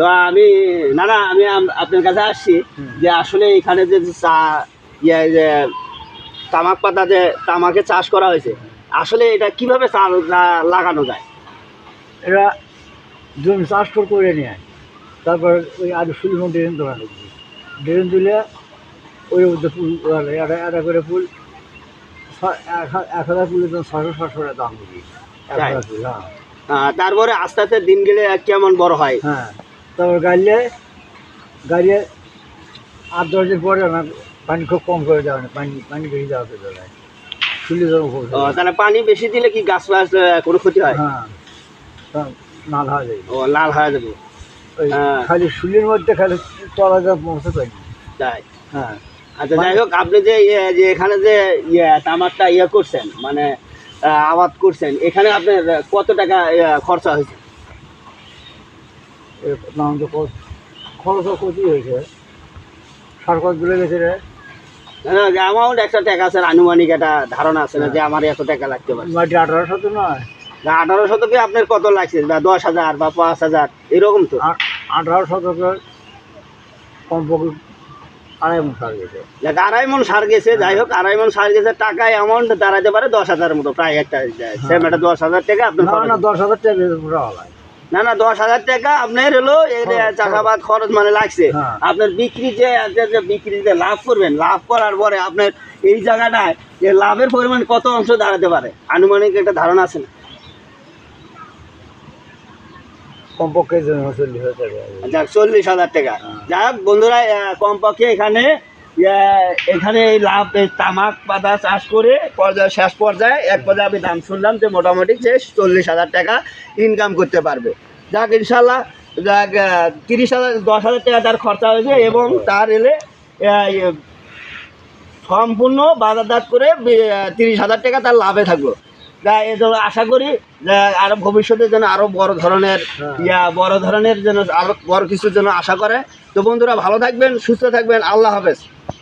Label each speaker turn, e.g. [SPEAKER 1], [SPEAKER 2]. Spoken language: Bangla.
[SPEAKER 1] তো আমি আমি আপনার কাছে আসছি যে আসলে এখানে যে চা যে তামাক পাতা যে তামাকে চাষ করা হয়েছে আসলে এটা কিভাবে লাগানো যায়?
[SPEAKER 2] এরা জমি চাষ করে নিয়ে তারপর ওই আর ফুল ড্রেন দেওয়া লাগবে। ড্রেন দিলে ওই মধ্যে ফুল একটা করে ফুল 1000 ফুলের জন্য 600-700 টাকা দাম দিবি 1000 ফুল। হ্যাঁ,
[SPEAKER 1] তারপরে আস্তে আস্তে দিন গেলে কেমন বড় হয়?
[SPEAKER 2] হ্যাঁ, তারপর গাড়িয়ে 8-10 দিন পরে আমার পানি খুব কম করে দেওয়া, পানি বেশি দেওয়া চলে যায় ফুলের জন্য।
[SPEAKER 1] তাহলে পানি বেশি দিলে কি গাছ কোনো ক্ষতি হয়?
[SPEAKER 2] হ্যাঁ, লাল হয়ে যাবে।
[SPEAKER 1] লাল হয়ে যাবে।
[SPEAKER 2] খালি ফুলের মধ্যে খালি তলা যা পৌঁছে পাইনি।
[SPEAKER 1] তাই?
[SPEAKER 2] হ্যাঁ।
[SPEAKER 1] আচ্ছা, যাই হোক, আপনি যে এখানে যে তামাকটা করছেন মানে আবাদ করছেন, এখানে আপনার কত টাকা খরচা হয়েছে?
[SPEAKER 2] খরচ ক্ষতি হয়েছে, সরকার তুলে গেছে রে।
[SPEAKER 1] অ্যামাউন্ট একটা টাকা আছে, আনুমানিক একটা ধারণা আছে না যে আমার এত টাকা লাগতে পারে?
[SPEAKER 2] 1800 তো নয়,
[SPEAKER 1] 1800 কি আপনার কত লাগছে? বা 10,000 বা 5,000 এরকম তো?
[SPEAKER 2] 1800 কমপক্ষে 2.5 মণ সার গেছে।
[SPEAKER 1] 2.5 মণ সার গেছে। যাই হোক, 2.5 মণ সার গেছে, টাকা অ্যামাউন্ট দাঁড়াতে পারে 10,000 মতো, প্রায় একটা সেম একটা 10,000 টাকা আপনার।
[SPEAKER 2] 10,000 টাকা পুরো হয়
[SPEAKER 1] না, 10,000 টাকা আপনার হলো চাষাবাদ খরচ মানে লাগছে। আপনার বিক্রি যে বিক্রিতে লাভ করবেন, লাভ করার পরে আপনার এই জায়গাটায় যে লাভের পরিমাণ কত অংশ দাঁড়াতে পারে আনুমানিক একটা ধারণা আছে না?
[SPEAKER 2] কমপক্ষে 40,000 টাকা।
[SPEAKER 1] 40,000 টাকা। যাই হোক বন্ধুরা, কমপক্ষে এখানে এই লাভ, এই তামাক পাতা চাষ করে শেষ পর্যায়ে এক পর্যায়ে আমি দাম শুনলাম যে মোটামুটি 40,000 টাকা ইনকাম করতে পারবে। যাক, ইনশাল্লাহ, যাক, 10,000 টাকা তার খরচা হয়েছে এবং তার সম্পূর্ণ বাজারজাত করে 30,000 টাকা তার লাভে থাকলো। যা এই জন্য আশা করি যে আরো ভবিষ্যতে যেন আরো বড় ধরনের যেন আরো বড় কিছুর জন্য আশা করে। তো বন্ধুরা, ভালো থাকবেন, সুস্থ থাকবেন, আল্লাহ হাফেজ।